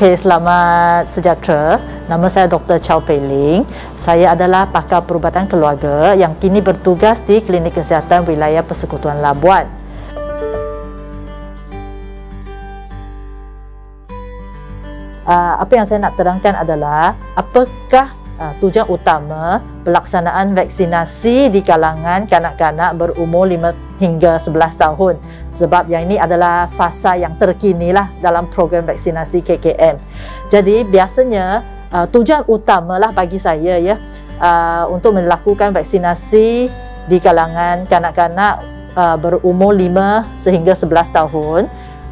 Okey, selamat sejahtera. Nama saya Dr. Chow Pei Ling. Saya adalah pakar perubatan keluarga yang kini bertugas di Klinik Kesihatan Wilayah Persekutuan Labuan. Apa yang saya nak terangkan adalah apakah tujuan utama pelaksanaan vaksinasi di kalangan kanak-kanak berumur 5 hingga 11 tahun, sebab yang ini adalah fasa yang terkini lah dalam program vaksinasi KKM. Jadi biasanya tujuan utamalah bagi saya untuk melakukan vaksinasi di kalangan kanak-kanak berumur 5 sehingga 11 tahun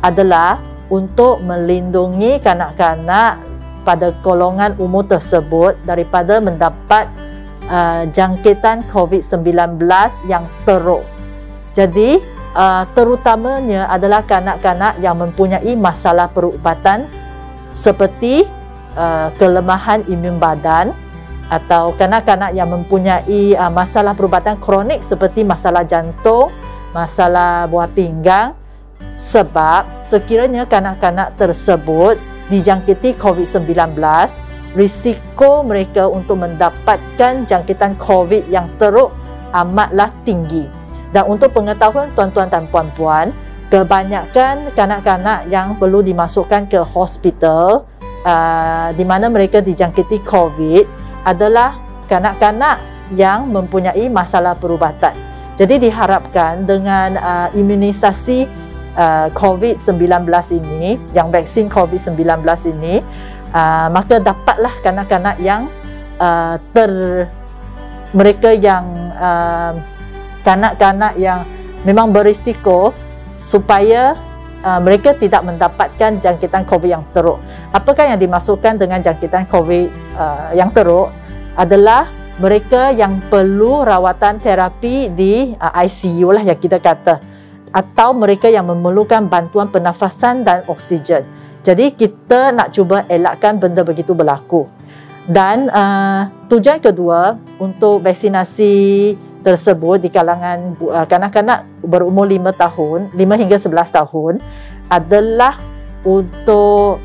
adalah untuk melindungi kanak-kanak pada golongan umur tersebut daripada mendapat jangkitan COVID-19 yang teruk. Jadi terutamanya adalah kanak-kanak yang mempunyai masalah perubatan seperti kelemahan imun badan, atau kanak-kanak yang mempunyai masalah perubatan kronik seperti masalah jantung, masalah buah pinggang. Sebab sekiranya kanak-kanak tersebut dijangkiti COVID-19, risiko mereka untuk mendapatkan jangkitan COVID yang teruk amatlah tinggi. Dan untuk pengetahuan tuan-tuan dan puan-puan, kebanyakan kanak-kanak yang perlu dimasukkan ke hospital di mana mereka dijangkiti COVID adalah kanak-kanak yang mempunyai masalah perubatan. Jadi diharapkan dengan imunisasi COVID-19 ini, yang vaksin COVID-19 ini, maka dapatlah kanak-kanak yang mereka yang kanak-kanak yang memang berisiko supaya mereka tidak mendapatkan jangkitan COVID yang teruk. Apakah yang dimasukkan dengan jangkitan COVID yang teruk adalah mereka yang perlu rawatan terapi di ICU lah yang kita kata, atau mereka yang memerlukan bantuan pernafasan dan oksigen. Jadi kita nak cuba elakkan benda begitu berlaku. Dan tujuan kedua untuk vaksinasi tersebut di kalangan kanak-kanak berumur 5 hingga 11 tahun adalah untuk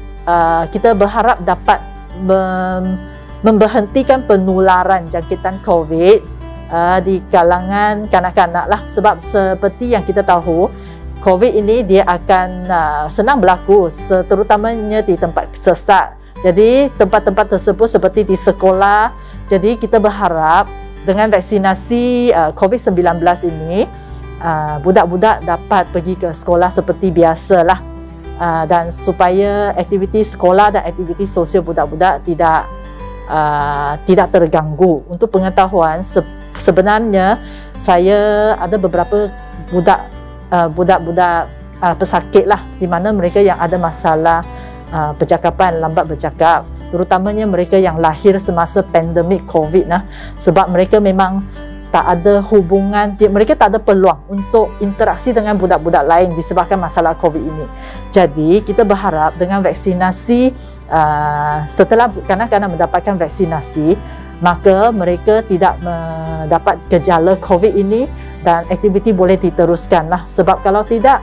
kita berharap dapat memberhentikan penularan jangkitan COVID di kalangan kanak-kanak lah. Sebab seperti yang kita tahu, COVID ini dia akan senang berlaku, terutamanya di tempat sesak. Jadi tempat-tempat tersebut seperti di sekolah. Jadi kita berharap dengan vaksinasi COVID-19 ini, budak-budak dapat pergi ke sekolah seperti biasalah, dan supaya aktiviti sekolah dan aktiviti sosial budak-budak tidak terganggu. Untuk pengetahuan, sebenarnya saya ada beberapa budak-budak pesakit lah, di mana mereka yang ada masalah percakapan, lambat bercakap, terutamanya mereka yang lahir semasa pandemik COVID lah. Sebab mereka memang tak ada hubungan, mereka tak ada peluang untuk interaksi dengan budak-budak lain disebabkan masalah COVID ini. Jadi kita berharap dengan vaksinasi, setelah kanak-kanak mendapatkan vaksinasi, maka mereka tidak mendapat gejala COVID ini dan aktiviti boleh diteruskan lah. Sebab kalau tidak,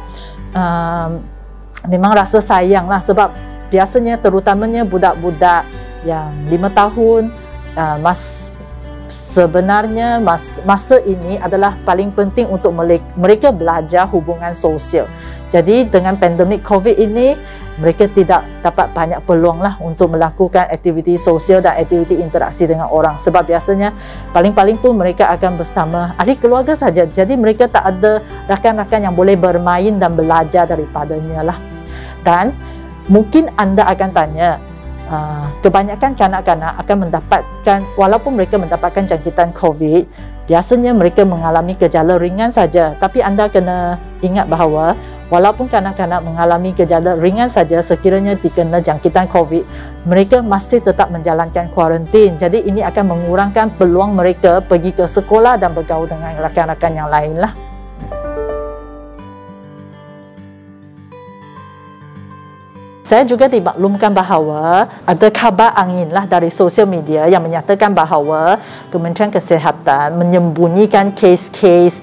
memang rasa sayang lah. Sebab biasanya terutamanya budak-budak yang 5 tahun, sebenarnya masa ini adalah paling penting untuk mereka belajar hubungan sosial. Jadi dengan pandemik COVID ini, mereka tidak dapat banyak peluang lah untuk melakukan aktiviti sosial dan aktiviti interaksi dengan orang. Sebab biasanya paling-paling pun mereka akan bersama ahli keluarga saja. Jadi mereka tak ada rakan-rakan yang boleh bermain dan belajar daripadanya lah. Dan mungkin anda akan tanya, kebanyakan kanak-kanak akan mendapatkan, walaupun mereka mendapatkan jangkitan COVID, biasanya mereka mengalami gejala ringan saja. Tapi anda kena ingat bahawa walaupun kanak-kanak mengalami gejala ringan saja sekiranya dikena jangkitan COVID, mereka masih tetap menjalankan kuarantin. Jadi ini akan mengurangkan peluang mereka pergi ke sekolah dan bergaul dengan rakan-rakan yang lain lah. Saya juga dimaklumkan bahawa ada khabar angin lah dari sosial media yang menyatakan bahawa Kementerian Kesihatan menyembunyikan kes-kes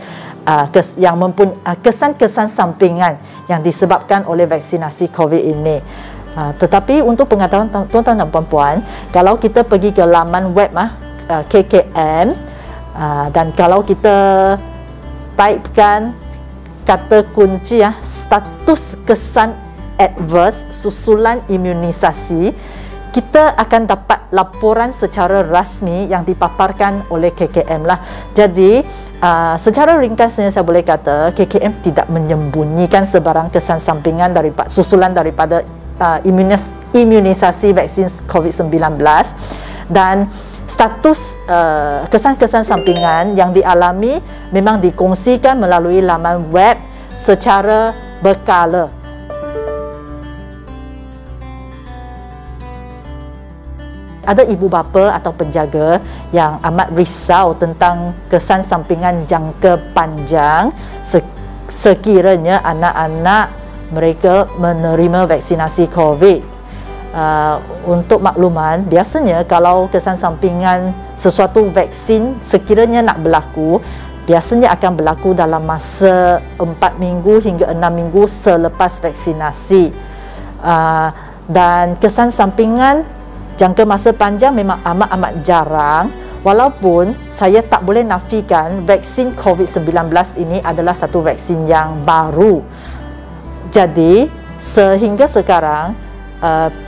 yang mempunyai kesan-kesan sampingan yang disebabkan oleh vaksinasi COVID ini. Tetapi untuk pengetahuan tuan-tuan dan puan-puan, kalau kita pergi ke laman web KKM, dan kalau kita typekan kata kunci status kesan adverse susulan imunisasi, kita akan dapat laporan secara rasmi yang dipaparkan oleh KKM lah. Jadi secara ringkasnya saya boleh kata KKM tidak menyembunyikan sebarang kesan sampingan daripada susulan daripada imunisasi vaksin COVID-19, dan status kesan-kesan sampingan yang dialami memang dikongsikan melalui laman web secara berkala. Ada ibu bapa atau penjaga yang amat risau tentang kesan sampingan jangka panjang sekiranya anak-anak mereka menerima vaksinasi COVID. Untuk makluman, biasanya kalau kesan sampingan sesuatu vaksin sekiranya nak berlaku, biasanya akan berlaku dalam masa 4 minggu hingga 6 minggu selepas vaksinasi. Dan kesan sampingan jangka masa panjang memang amat-amat jarang, walaupun saya tak boleh nafikan vaksin COVID-19 ini adalah satu vaksin yang baru. Jadi sehingga sekarang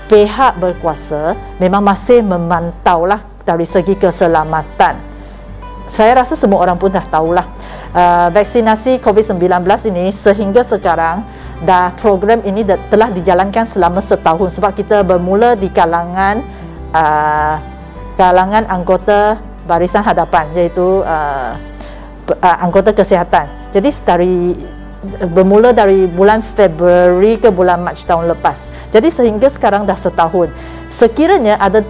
pihak berkuasa memang masih memantaulah dari segi keselamatan. Saya rasa semua orang pun dah tahulah vaksinasi COVID-19 ini sehingga sekarang program ini telah dijalankan selama setahun, sebab kita bermula di kalangan anggota barisan hadapan, iaitu anggota kesihatan. Jadi bermula dari bulan Februari ke bulan Mac tahun lepas. Jadi sehingga sekarang dah setahun. Sekiranya ada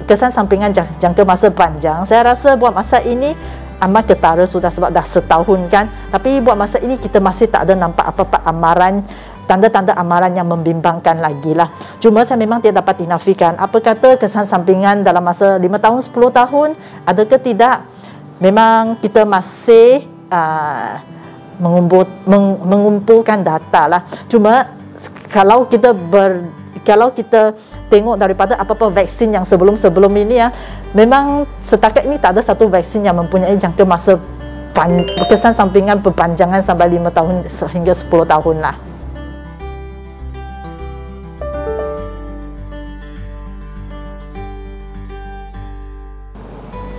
kesan sampingan jangka masa panjang, saya rasa buat masa ini amat ketara sudah, sebab dah setahun kan. Tapi buat masa ini kita masih tak ada nampak apa-apa amaran, tanda-tanda amaran yang membimbangkan lagi lah. Cuma saya memang tidak dapat dinafikan apa kata kesan sampingan dalam masa 5 tahun, 10 tahun ada ke tidak. Memang kita masih mengumpulkan data lah. Cuma kalau kita tengok daripada apa-apa vaksin yang sebelum ini memang setakat ini tak ada satu vaksin yang mempunyai jangka masa kesan sampingan berpanjangan sampai 5 tahun hingga 10 tahun lah.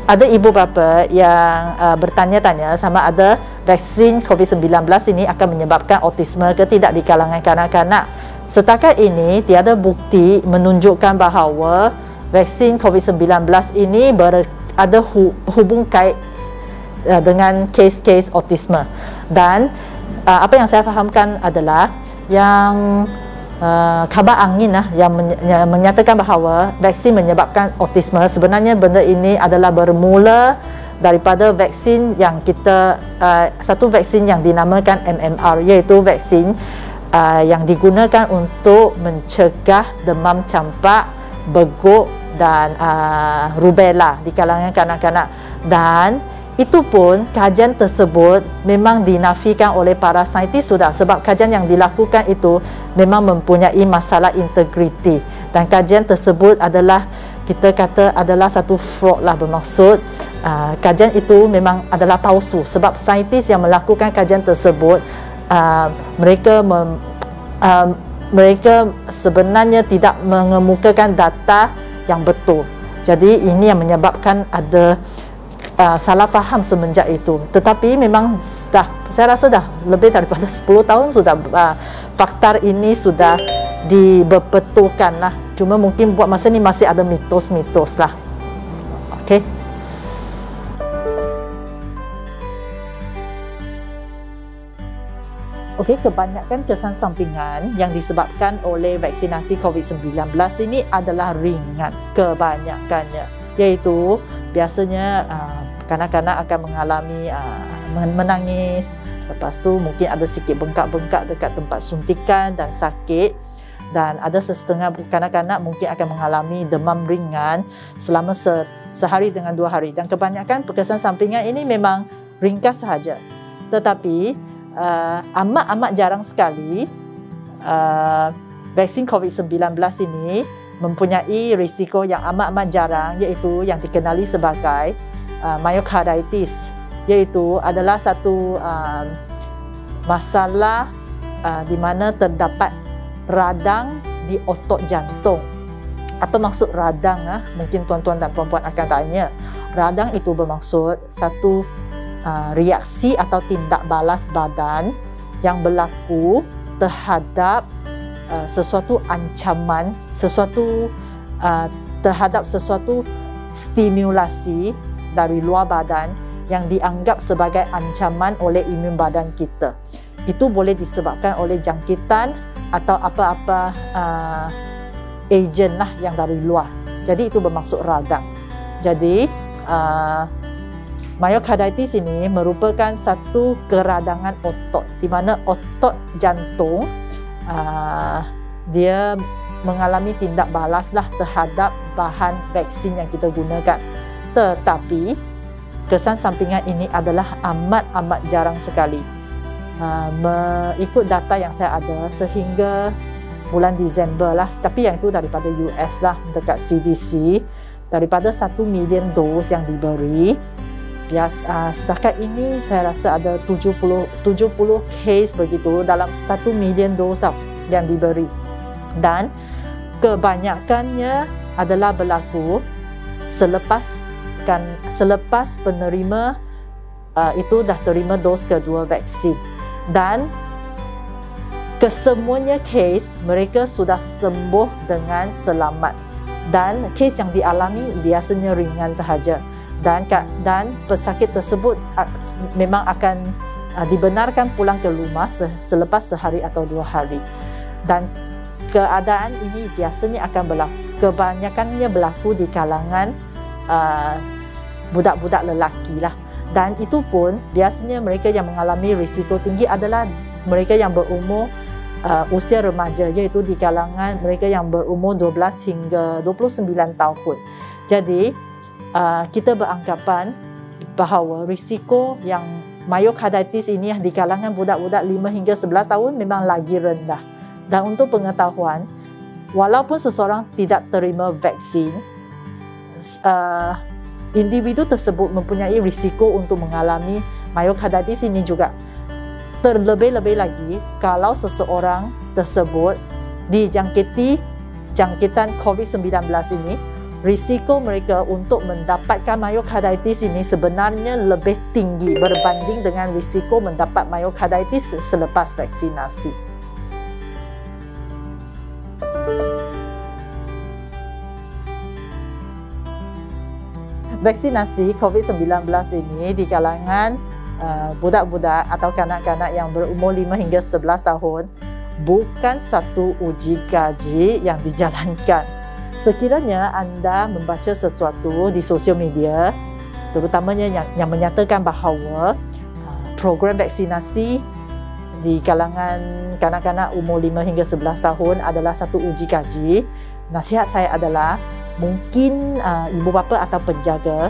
Ada ibu bapa yang bertanya-tanya sama ada vaksin COVID-19 ini akan menyebabkan autisme ke tidak di kalangan kanak-kanak. Setakat ini tiada bukti menunjukkan bahawa vaksin COVID-19 ini ada hubung kait dengan kes-kes autisme. Dan apa yang saya fahamkan adalah yang khabar angin yang menyatakan bahawa vaksin menyebabkan autisme, sebenarnya benda ini adalah bermula daripada vaksin yang satu vaksin yang dinamakan MMR, iaitu vaksin yang digunakan untuk mencegah demam campak, beguk dan rubella di kalangan kanak-kanak. Dan itu pun kajian tersebut memang dinafikan oleh para saintis sudah, sebab kajian yang dilakukan itu memang mempunyai masalah integriti, dan kajian tersebut adalah kita kata adalah satu fraud lah, bermaksud kajian itu memang adalah palsu, sebab saintis yang melakukan kajian tersebut mereka sebenarnya tidak mengemukakan data yang betul. Jadi ini yang menyebabkan ada salah faham semenjak itu. Tetapi memang saya rasa dah lebih daripada 10 tahun sudah fakta ini sudah dibetulkan lah. Cuma mungkin buat masa ni masih ada mitos-mitos lah. Okey. Okey, kebanyakan kesan sampingan yang disebabkan oleh vaksinasi COVID-19 ini adalah ringan kebanyakannya, iaitu biasanya kanak-kanak akan mengalami menangis, lepas tu mungkin ada sikit bengkak-bengkak dekat tempat suntikan dan sakit, dan ada setengah kanak-kanak mungkin akan mengalami demam ringan selama sehari dengan 2 hari, dan kebanyakan kesan sampingan ini memang ringkas sahaja. Tetapi amat-amat jarang sekali vaksin COVID-19 ini mempunyai risiko yang amat-amat jarang, iaitu yang dikenali sebagai myocarditis, iaitu adalah satu masalah di mana terdapat radang di otot jantung. Apa maksud radang? Mungkin tuan-tuan dan puan-puan akan tanya. Radang itu bermaksud satu reaksi atau tindak balas badan yang berlaku terhadap sesuatu ancaman, terhadap sesuatu stimulasi dari luar badan yang dianggap sebagai ancaman oleh imun badan kita. Itu boleh disebabkan oleh jangkitan atau apa-apa agen lah yang dari luar. Jadi itu bermaksud radang. Jadi myocarditis ini merupakan satu keradangan otot, di mana otot jantung dia mengalami tindak balas lah terhadap bahan vaksin yang kita gunakan. Tetapi kesan sampingan ini adalah amat-amat jarang sekali. Mengikut data yang saya ada sehingga bulan Disember lah, tapi yang itu daripada US lah, dekat CDC, daripada 1 million dos yang diberi, setakat ini saya rasa ada 70 case begitu dalam 1 million dos yang diberi, dan kebanyakannya adalah berlaku selepas penerima itu dah terima dos kedua vaksin, dan kesemuanya case mereka sudah sembuh dengan selamat, dan case yang dialami biasanya ringan sahaja, dan pesakit tersebut memang akan dibenarkan pulang ke rumah selepas sehari atau 2 hari. Dan keadaan ini biasanya akan berlaku, kebanyakannya berlaku di kalangan budak-budak lelaki lah, dan itu pun biasanya mereka yang mengalami risiko tinggi adalah mereka yang berumur usia remaja, iaitu di kalangan mereka yang berumur 12 hingga 29 tahun. Jadi kita beranggapan bahawa risiko yang myocarditis ini di kalangan budak-budak 5 hingga 11 tahun memang lagi rendah. Dan untuk pengetahuan, walaupun seseorang tidak terima vaksin, individu tersebut mempunyai risiko untuk mengalami myocarditis ini juga. Terlebih-lebih lagi kalau seseorang tersebut dijangkiti jangkitan COVID-19 ini, risiko mereka untuk mendapatkan myocarditis ini sebenarnya lebih tinggi berbanding dengan risiko mendapat myocarditis selepas vaksinasi. Vaksinasi COVID-19 ini di kalangan budak-budak atau kanak-kanak yang berumur 5 hingga 11 tahun bukan satu uji kaji yang dijalankan. Sekiranya anda membaca sesuatu di sosial media, terutamanya yang menyatakan bahawa program vaksinasi di kalangan kanak-kanak umur 5 hingga 11 tahun adalah satu uji kaji, nasihat saya adalah mungkin ibu bapa atau penjaga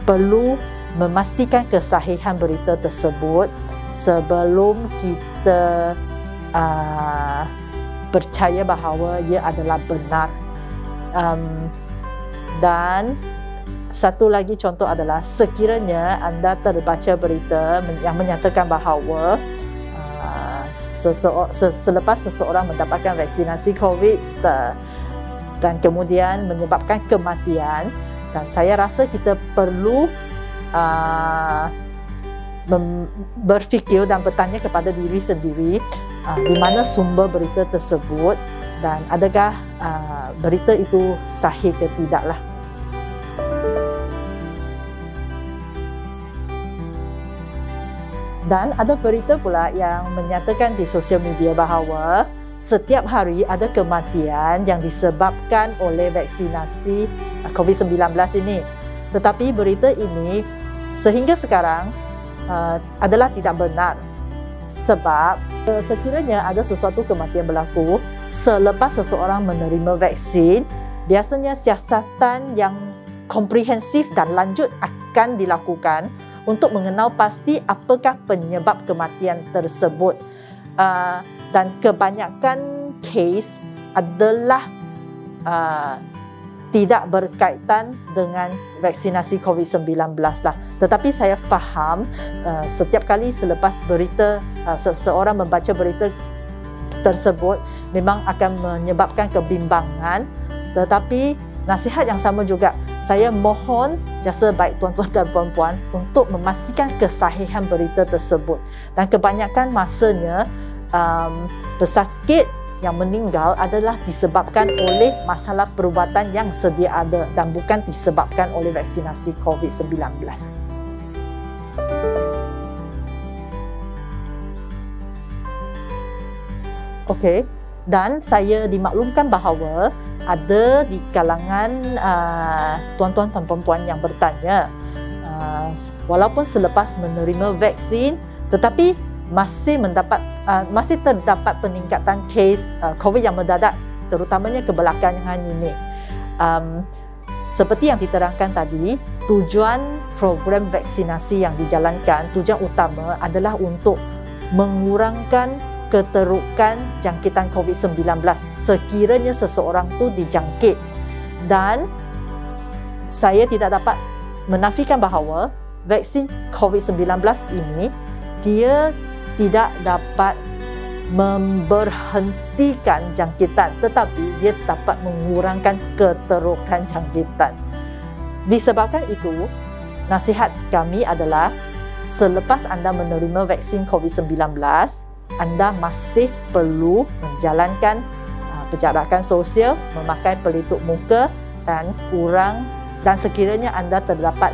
perlu memastikan kesahihan berita tersebut sebelum kita percaya bahawa ia adalah benar. Dan satu lagi contoh adalah sekiranya anda terbaca berita yang menyatakan bahawa selepas seseorang mendapatkan vaksinasi COVID dan kemudian menyebabkan kematian, dan saya rasa kita perlu berfikir dan bertanya kepada diri sendiri di mana sumber berita tersebut dan adakah berita itu sahih ke tidaklah. Dan ada berita pula yang menyatakan di sosial media bahawa setiap hari ada kematian yang disebabkan oleh vaksinasi COVID-19 ini. Tetapi berita ini sehingga sekarang adalah tidak benar, sebab sekiranya ada sesuatu kematian berlaku selepas seseorang menerima vaksin, biasanya siasatan yang komprehensif dan lanjut akan dilakukan untuk mengenal pasti apakah penyebab kematian tersebut. Dan kebanyakan kes adalah tidak berkaitan dengan vaksinasi COVID-19 lah. Tetapi saya faham setiap kali selepas berita, seseorang membaca berita tersebut memang akan menyebabkan kebimbangan. Tetapi nasihat yang sama juga, saya mohon jasa baik tuan-tuan dan puan-puan untuk memastikan kesahihan berita tersebut. Dan kebanyakan masanya pesakit yang meninggal adalah disebabkan oleh masalah perubatan yang sedia ada dan bukan disebabkan oleh vaksinasi COVID-19. Okey, dan saya dimaklumkan bahawa ada di kalangan tuan-tuan dan puan-puan yang bertanya, walaupun selepas menerima vaksin tetapi masih terdapat peningkatan kes COVID yang mendadak, terutamanya kebelakangan ini. Seperti yang diterangkan tadi, tujuan program vaksinasi yang dijalankan, tujuan utama adalah untuk mengurangkan keterukan jangkitan COVID-19 sekiranya seseorang tu dijangkit. Dan saya tidak dapat menafikan bahawa vaksin COVID-19 ini dia tidak dapat memberhentikan jangkitan, tetapi dia dapat mengurangkan keterukan jangkitan. Disebabkan itu, nasihat kami adalah selepas anda menerima vaksin COVID-19, anda masih perlu menjalankan penjarakan sosial, memakai pelitup muka dan sekiranya anda terdapat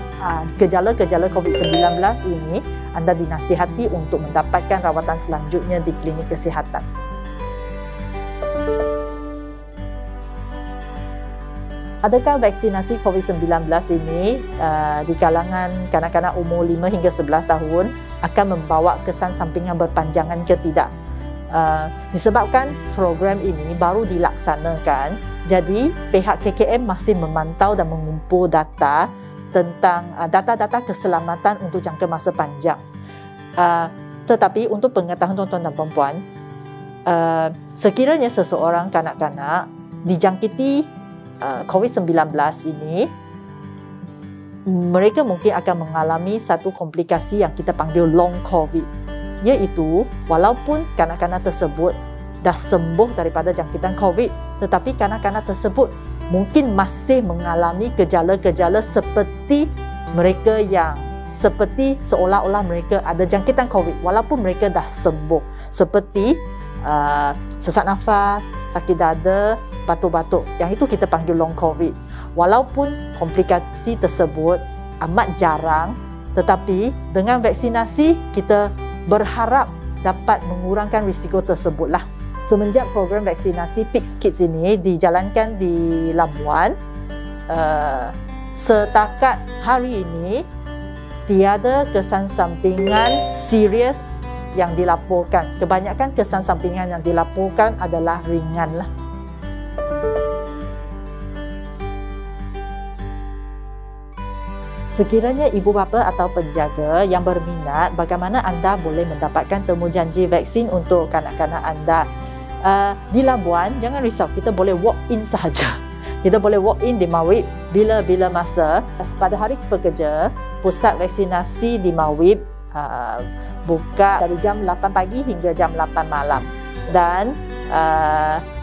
gejala-gejala COVID-19 ini, anda dinasihati untuk mendapatkan rawatan selanjutnya di klinik kesihatan. Adakah vaksinasi COVID-19 ini di kalangan kanak-kanak umur 5 hingga 11 tahun akan membawa kesan samping yang berpanjangan ke tidak? Disebabkan program ini baru dilaksanakan, jadi pihak KKM masih memantau dan mengumpul data tentang data-data keselamatan untuk jangka masa panjang. Tetapi untuk pengetahuan tuan-tuan dan puan-puan, sekiranya seseorang kanak-kanak dijangkiti COVID-19 ini, mereka mungkin akan mengalami satu komplikasi yang kita panggil long COVID, iaitu walaupun kanak-kanak tersebut dah sembuh daripada jangkitan COVID, tetapi kanak-kanak tersebut mungkin masih mengalami gejala-gejala seperti seolah-olah mereka ada jangkitan COVID walaupun mereka dah sembuh, seperti sesak nafas, sakit dada, batuk-batuk. Yang itu kita panggil long COVID. Walaupun komplikasi tersebut amat jarang, tetapi dengan vaksinasi kita berharap dapat mengurangkan risiko tersebutlah. Semenjak program vaksinasi Pigs Kids ini dijalankan di Labuan, setakat hari ini tiada kesan sampingan serius yang dilaporkan. Kebanyakan kesan sampingan yang dilaporkan adalah ringan lah. Sekiranya ibu bapa atau penjaga yang berminat, bagaimana anda boleh mendapatkan temujanji vaksin untuk kanak-kanak anda? Di Labuan, jangan risau, kita boleh walk in sahaja. Kita boleh walk in di Mawib bila-bila masa. Pada hari pekerja, pusat vaksinasi di Mawib buka dari jam 8 pagi hingga jam 8 malam. Dan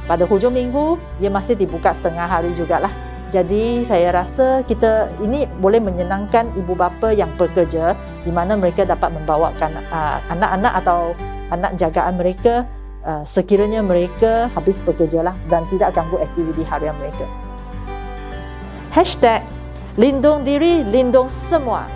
pada hujung minggu, dia masih dibuka setengah hari jugalah. Jadi saya rasa kita ini boleh menyenangkan ibu bapa yang bekerja, di mana mereka dapat membawakan anak-anak atau anak jagaan mereka sekiranya mereka habis bekerja lah dan tidak ganggu aktiviti harian mereka. #lindung diri, lindung semua.